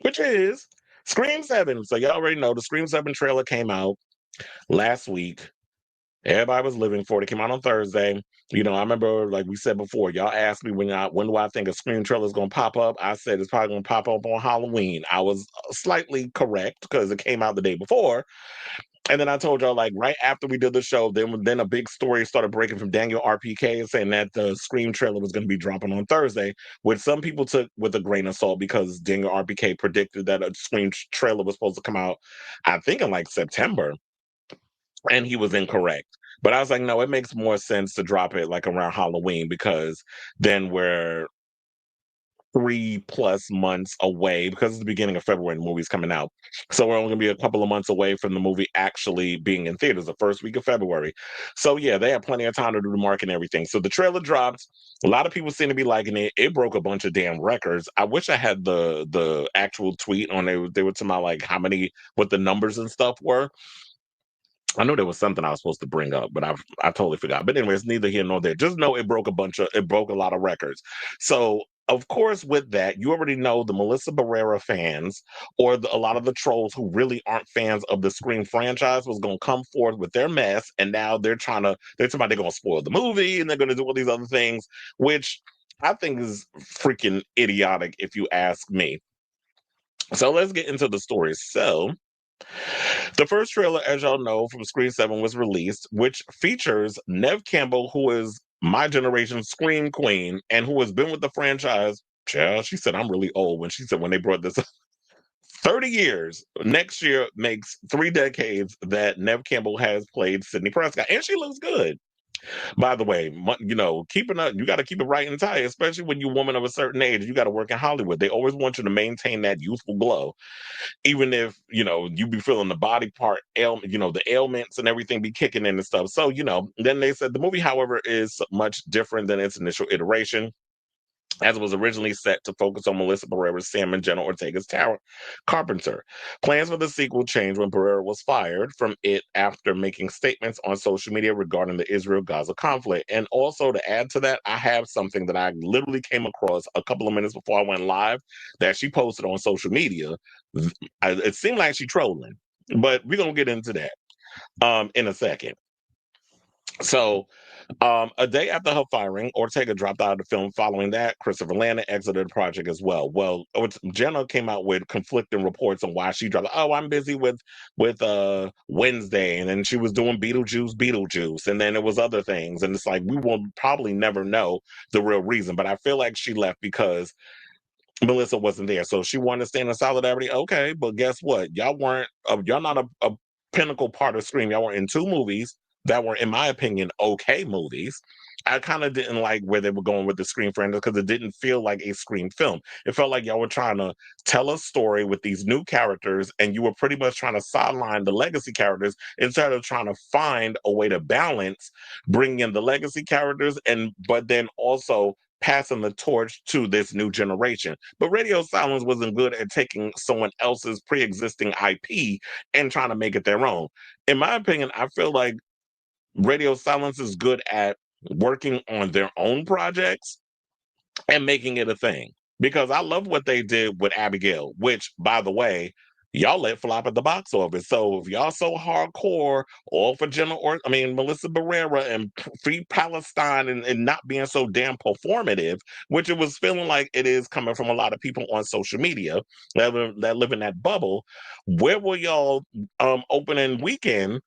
which is Scream 7. So y'all already know the Scream 7 trailer came out last week. Everybody was living for it. It came out on Thursday. I remember, like we said before, y'all asked me when do I think a Scream trailer is going to pop up. I said it's probably going to pop up on Halloween. I was slightly correct because it came out the day before. And then I told y'all, like, right after we did the show, then a big story started breaking from Daniel RPK saying that the Scream trailer was going to be dropping on Thursday, which some people took with a grain of salt because Daniel RPK predicted that a Scream trailer was supposed to come out, I think, in like September, and he was incorrect. But I was like, no, it makes more sense to drop it like around Halloween because then we're 3+ months away because it's the beginning of February and the movie's coming out. So we're only gonna be a couple of months away from the movie actually being in theaters the first week of February. So yeah, they have plenty of time to do the market and everything. So the trailer dropped. A lot of people seem to be liking it. It broke a bunch of damn records. I wish I had the actual tweet on it. They were talking about like what the numbers and stuff were. I know there was something I was supposed to bring up, but I totally forgot. But anyways, neither here nor there. Just know it broke a lot of records. So of course, with that, you already know the Melissa Barrera fans or a lot of the trolls who really aren't fans of the Scream franchise was going to come forth with their mess, and now they're talking about they're going to spoil the movie and they're going to do all these other things, which I think is freaking idiotic if you ask me. So let's get into the story. So the first trailer, as y'all know, from Scream 7 was released, which features Neve Campbell, who is my generation's Scream Queen and who has been with the franchise. Child, she said, I'm really old when they brought this up. 30 years. Next year makes 3 decades that Neve Campbell has played Sidney Prescott, and she looks good. By the way, keeping up, you got to keep it right and tight, especially when you're a woman of a certain age. You got to work in Hollywood. They always want you to maintain that youthful glow even if you be feeling the body part the ailments and everything be kicking in and stuff. So then they said the movie, however, is much different than its initial iteration, as it was originally set to focus on Melissa Barrera's Sam and Jenna Ortega's Tower Carpenter. Plans for the sequel changed when Barrera was fired from it after making statements on social media regarding the Israel-Gaza conflict. And also to add to that, I have something that I literally came across a couple of minutes before I went live that she posted on social media. It seemed like she's trolling, but we're going to get into that in a second. So, a day after her firing, Ortega dropped out of the film. Following that, Christopher Landon exited the project as well. Well, Jenna came out with conflicting reports on why she dropped. Oh, I'm busy with Wednesday, and then she was doing Beetlejuice, and then it was other things. And it's like we will probably never know the real reason. But I feel like she left because Melissa wasn't there, so she wanted to stand in solidarity. Okay, but guess what? Y'all not a pinnacle part of Scream. Y'all were in 2 movies that were, in my opinion, okay movies. I kind of didn't like where they were going with the Scream franchise because it didn't feel like a Scream film. It felt like y'all were trying to tell a story with these new characters, and you were pretty much trying to sideline the legacy characters instead of trying to find a way to balance, bring in the legacy characters, but then also passing the torch to this new generation. But Radio Silence wasn't good at taking someone else's pre-existing IP and trying to make it their own. In my opinion, I feel like Radio Silence is good at working on their own projects and making it a thing. Because I love what they did with Abigail, which, by the way, y'all let flop at the box office. So if y'all so hardcore, all for Melissa Barrera and Free Palestine and not being so damn performative, which it was feeling like it is coming from a lot of people on social media that live in that bubble, where were y'all opening weekend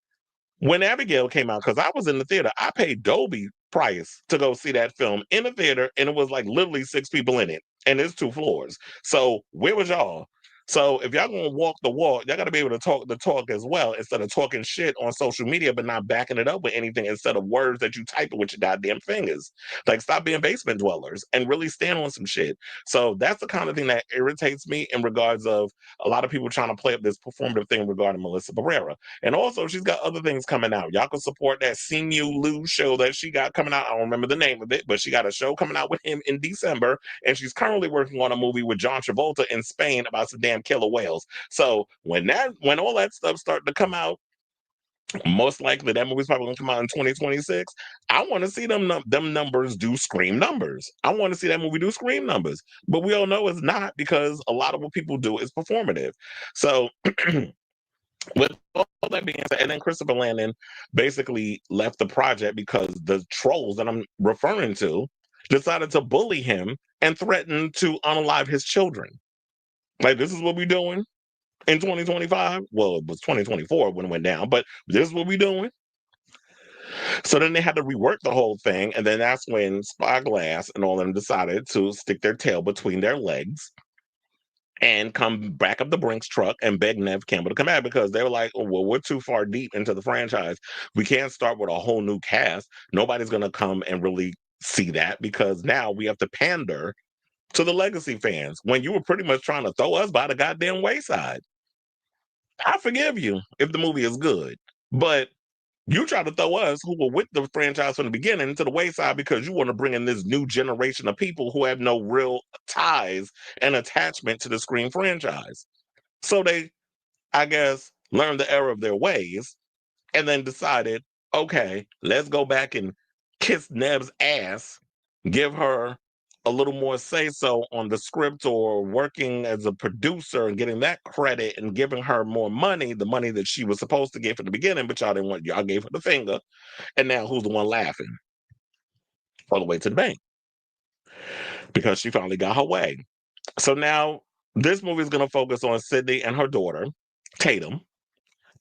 when Abigail came out? Because I was in the theater. I paid Dolby price to go see that film in the theater, and it was like literally 6 people in it, and it's 2 floors. So where was y'all? So if y'all gonna walk the walk, y'all gotta be able to talk the talk as well, instead of talking shit on social media but not backing it up with anything, instead of words that you type with your goddamn fingers. Like, stop being basement dwellers and really stand on some shit. So that's the kind of thing that irritates me in regards of a lot of people trying to play up this performative thing regarding Melissa Barrera. And also, she's got other things coming out. Y'all can support that Simu Liu show that she got coming out. I don't remember the name of it, but she got a show coming out with him in December. And she's currently working on a movie with John Travolta in Spain about some damn killer whales. So when all that stuff started to come out, Most likely that movie's probably gonna come out in 2026. I want to see them numbers do Scream numbers. I want to see that movie do Scream numbers. But we all know it's not because a lot of what people do is performative. So with all that being said, and then Christopher Landon basically left the project because the trolls that I'm referring to decided to bully him and threaten to unalive his children. Like, this is what we're doing in 2025. Well, it was 2024 when it went down, but this is what we're doing. So then they had to rework the whole thing, and then that's when Spyglass and all of them decided to stick their tail between their legs and come back up the Brinks truck and beg Nev Campbell to come back because they were like, oh, well, we're too far deep into the franchise. We can't start with a whole new cast. Nobody's going to come and really see that because now we have to pander to the legacy fans when you were pretty much trying to throw us by the goddamn wayside. I forgive you if the movie is good, but you try to throw us who were with the franchise from the beginning to the wayside because you want to bring in this new generation of people who have no real ties and attachment to the Scream franchise. So they, I guess, learned the error of their ways and then decided, okay, let's go back and kiss Neb's ass, give her a little more say so on the script or working as a producer and getting that credit and giving her more money, the money that she was supposed to get from the beginning, but y'all didn't want, y'all gave her the finger. And now who's the one laughing? All the way to the bank because she finally got her way. So now this movie is going to focus on Sydney and her daughter, Tatum,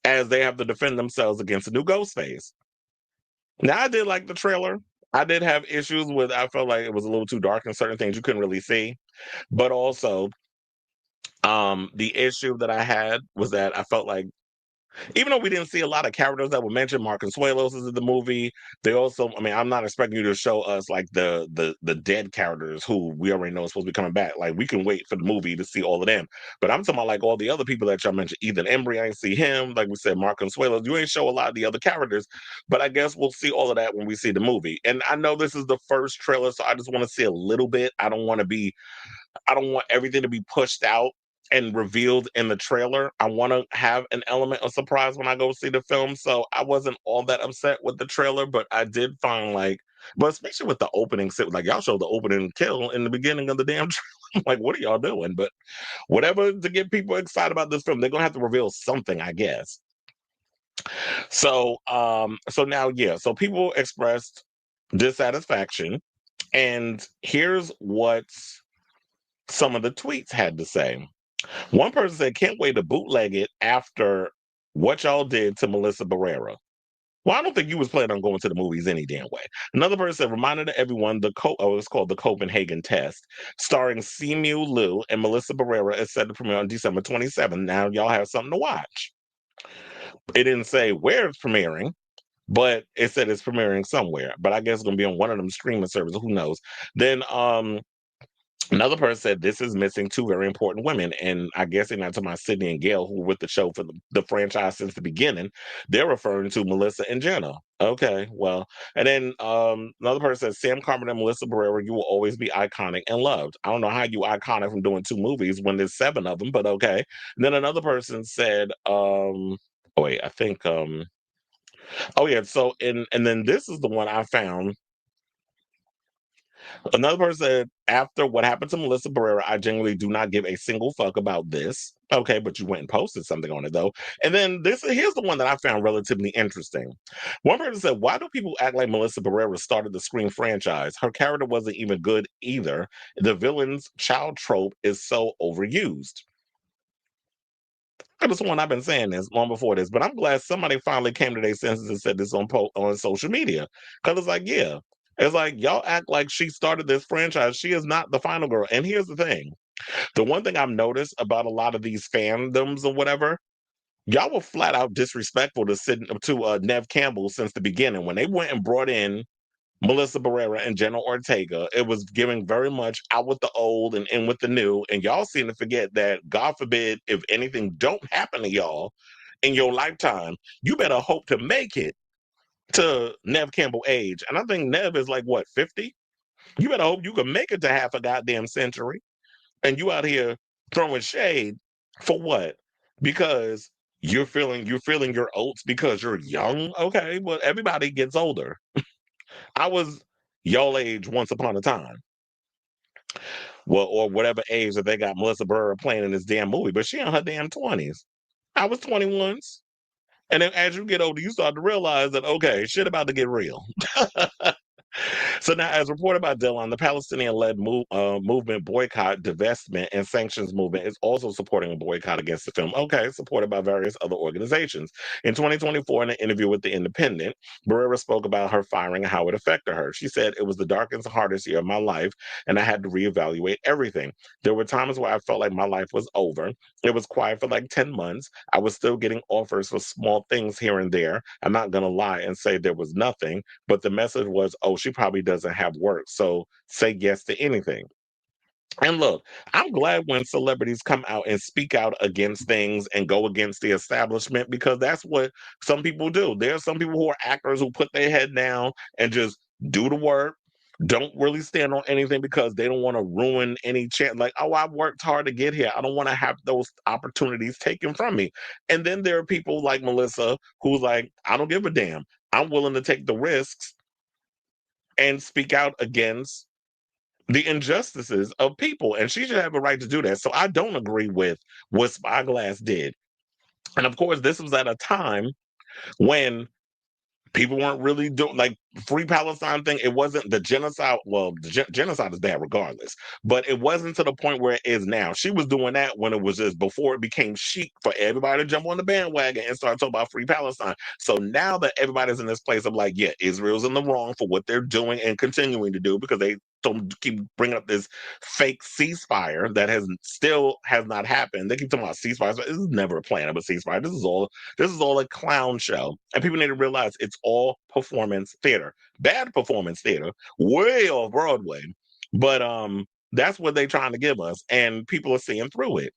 as they have to defend themselves against a new Ghostface. Now, I did like the trailer. I did have issues with, I felt like it was a little too dark and certain things you couldn't really see. But also, the issue that I had was that I felt like even though we didn't see a lot of characters that were mentioned, Mark Consuelos is in the movie. They also, I mean, I'm not expecting you to show us like the dead characters who we already know is supposed to be coming back. Like we can wait for the movie to see all of them. But I'm talking about like all the other people that y'all mentioned. Ethan Embry, I ain't see him. Like we said, Mark Consuelos. You ain't show a lot of the other characters, but I guess we'll see all of that when we see the movie. And I know this is the first trailer, so I just want to see a little bit. I don't want everything to be pushed out and revealed in the trailer. I want to have an element of surprise when I go see the film. So I wasn't all that upset with the trailer, but I did find like, but especially with the opening, like y'all showed the opening kill in the beginning of the damn trailer. I'm like, what are y'all doing? But whatever to get people excited about this film, they're gonna have to reveal something, I guess. So now, yeah, so people expressed dissatisfaction, and here's what some of the tweets had to say. One person said, can't wait to bootleg it after what y'all did to Melissa Barrera. Well, I don't think you was planning on going to the movies any damn way. Another person said, reminder to everyone, it's called the Copenhagen Test, starring Simu Liu and Melissa Barrera is set to premiere on December 27th. Now y'all have something to watch. It didn't say where it's premiering, but it said it's premiering somewhere. But I guess it's gonna be on one of them streaming services. Who knows? Then another person said this is missing two very important women, and I guess they're not talking about Sydney and Gail, who were with the show for the franchise since the beginning. They're referring to Melissa and Jenna. Okay, well, and then another person said Sam Carpenter and Melissa Barrera, you will always be iconic and loved. I don't know how you iconic from doing two movies when there's seven of them, but okay. And then another person said, oh wait, I think, oh yeah, so and then this is the one I found. Another person said, after what happened to Melissa Barrera, I genuinely do not give a single fuck about this. Okay, but you went and posted something on it though. And then here's the one that I found relatively interesting. One person said, why do people act like Melissa Barrera started the Scream franchise? Her character wasn't even good either. The villain's child trope is so overused. This one I've been saying this long before this, but I'm glad somebody finally came to their senses and said this on social media. Because it's like, yeah, it's like y'all act like she started this franchise. She is not the final girl. And here's the thing: the one thing I've noticed about a lot of these fandoms or whatever, y'all were flat out disrespectful to Nev Campbell since the beginning when they went and brought in Melissa Barrera and Jenna Ortega. It was giving very much out with the old and in with the new. And y'all seem to forget that, God forbid, if anything don't happen to y'all in your lifetime, you better hope to make it to Nev Campbell age. And I think Nev is like, what, 50? You better hope you can make it to half a goddamn century. And you out here throwing shade for what? Because you're feeling your oats because you're young. Okay, well, everybody gets older. I was y'all age once upon a time. Well, or whatever age that they got Melissa Barrera playing in this damn movie, but she in her damn 20s. I was 21. And then as you get older, you start to realize that, okay, shit about to get real. So now, as reported by Dillon, the Palestinian-led movement Boycott, Divestment, and Sanctions Movement is also supporting a boycott against the film. Okay, supported by various other organizations. In 2024, in an interview with The Independent, Barrera spoke about her firing and how it affected her. She said, "It was the darkest, hardest year of my life, and I had to reevaluate everything. There were times where I felt like my life was over. It was quiet for like 10 months. I was still getting offers for small things here and there. I'm not going to lie and say there was nothing, but the message was, oh, she probably doesn't have work. So say yes to anything." And look, I'm glad when celebrities come out and speak out against things and go against the establishment, because that's what some people do. There are some people who are actors who put their head down and just do the work, don't really stand on anything because they don't want to ruin any chance. Like, oh, I've worked hard to get here. I don't want to have those opportunities taken from me. And then there are people like Melissa who's like, I don't give a damn. I'm willing to take the risks and speak out against the injustices of people, and she should have a right to do that. So I don't agree with what Spyglass did. And of course, this was at a time when people weren't really doing like free Palestine thing. It wasn't the genocide. Well, the genocide is bad regardless, but it wasn't to the point where it is now. She was doing that when it was just before it became chic for everybody to jump on the bandwagon and start talking about free Palestine. So now that everybody's in this place of like, yeah, Israel's in the wrong for what they're doing and continuing to do, because they don't keep bringing up this fake ceasefire that has not happened. They keep talking about ceasefires, but this is never a plan of a ceasefire. This is all a clown show. And people need to realize it's all performance theater. Bad performance theater, way off Broadway. But that's what they're trying to give us, and people are seeing through it.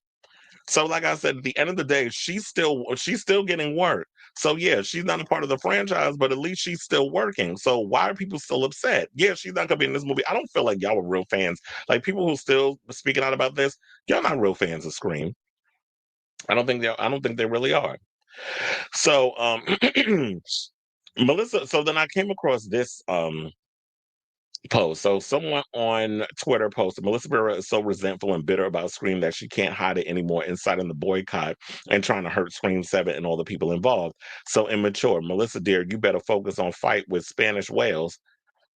So, like I said, at the end of the day, she's still getting work. So yeah, she's not a part of the franchise, but at least she's still working. So why are people still upset? Yeah, she's not gonna be in this movie. I don't feel like y'all are real fans. Like people who still speaking out about this, y'all not real fans of Scream. I don't think they really are. So Melissa, so then I came across this post. So someone on Twitter posted, Melissa Barrera is so resentful and bitter about Scream that she can't hide it anymore, inciting the boycott and trying to hurt Scream 7 and all the people involved. So immature. Melissa, dear, you better focus on fight with Spanish whales,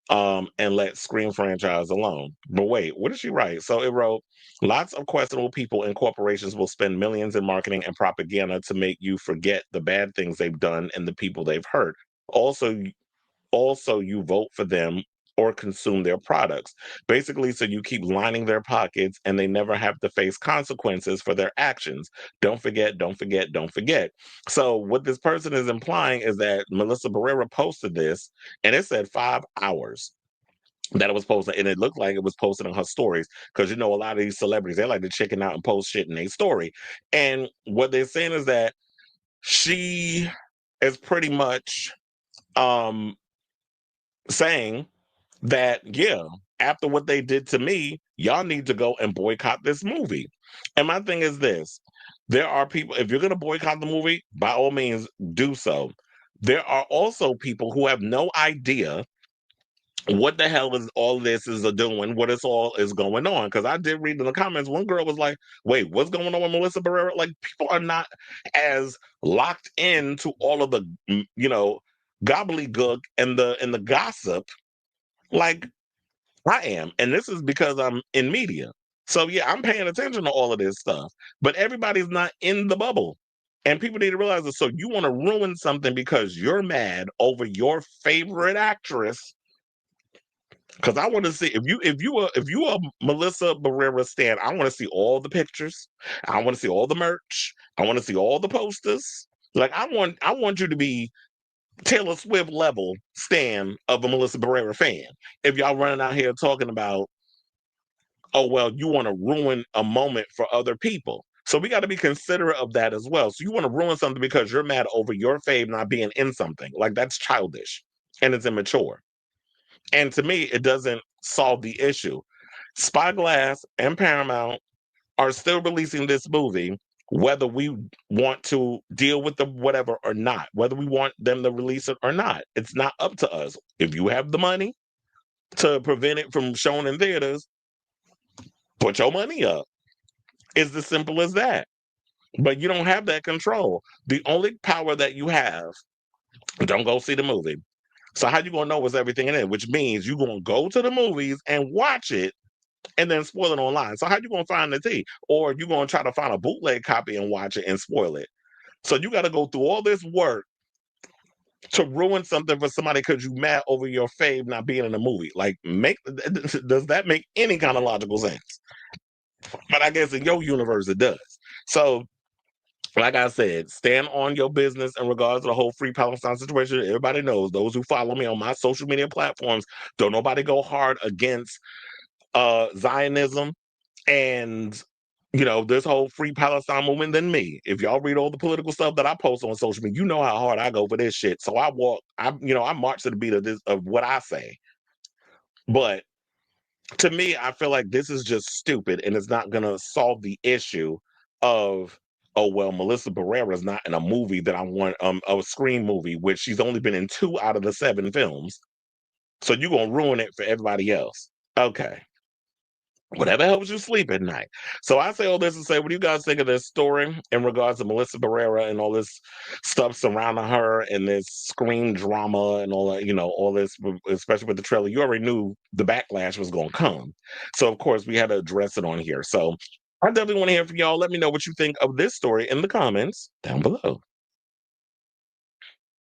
and let Scream franchise alone. But wait, what did she write? So it wrote, lots of questionable people and corporations will spend millions in marketing and propaganda to make you forget the bad things they've done and the people they've hurt. Also, you vote for them or consume their products. Basically, so you keep lining their pockets and they never have to face consequences for their actions. Don't forget, don't forget, don't forget. So, what this person is implying is that Melissa Barrera posted this and it said 5 hours that it was posted, and it looked like it was posted on her stories, because a lot of these celebrities, they like to chicken out and post shit in their story. And what they're saying is that she is pretty much um saying that, yeah, after what they did to me, y'all need to go and boycott this movie. And my thing is this: there are people, if you're going to boycott the movie, by all means, do so. There are also people who have no idea what the hell is all this is a doing, what it's all is going on. Because I did read in the comments, one girl was like, wait, what's going on with Melissa Barrera? Like, people are not as locked into all of the, gobbledygook and the gossip like I am. And this is because I'm in media. So yeah, I'm paying attention to all of this stuff. But everybody's not in the bubble. And people need to realize this. So you want to ruin something because you're mad over your favorite actress. Because I want to see, if you are Melissa Barrera stan, I want to see all the pictures. I want to see all the merch. I want to see all the posters. Like I want you to be Taylor Swift level stan of a Melissa Barrera fan. If y'all running out here talking about, oh, well, you want to ruin a moment for other people. So we got to be considerate of that as well. So you want to ruin something because you're mad over your fave not being in something. Like, that's childish and it's immature. And to me, it doesn't solve the issue. Spyglass and Paramount are still releasing this movie whether we want to deal with the whatever or not, whether we want them to release it or not. It's not up to us. If you have the money to prevent it from showing in theaters, put your money up. It's as simple as that. But you don't have that control. The only power that you have, don't go see the movie. So how you gonna know what's everything in it? Which means you're gonna go to the movies and watch it and then spoil it online. So how you gonna find the tea? Or you gonna try to find a bootleg copy and watch it and spoil it. So you gotta go through all this work to ruin something for somebody because you mad over your fave not being in the movie. Like, does that make any kind of logical sense? But I guess in your universe it does. So like I said, stand on your business in regards to the whole Free Palestine situation. Everybody knows, those who follow me on my social media platforms, don't nobody go hard against Zionism and this whole Free Palestine movement than me. If y'all read all the political stuff that I post on social media, you know how hard I go for this shit. So I march to the beat of what I say. But to me, I feel like this is just stupid and it's not gonna solve the issue of, oh well, Melissa Barrera is not in a movie that I want, a Scream movie, which she's only been in 2 out of the 7 films. So you're gonna ruin it for everybody else. Okay. Whatever helps you sleep at night. So I say all this to say, what do you guys think of this story in regards to Melissa Barrera and all this stuff surrounding her and this Scream drama and all that, all this, especially with the trailer? You already knew the backlash was going to come. So, of course, we had to address it on here. So I definitely want to hear from y'all. Let me know what you think of this story in the comments down below.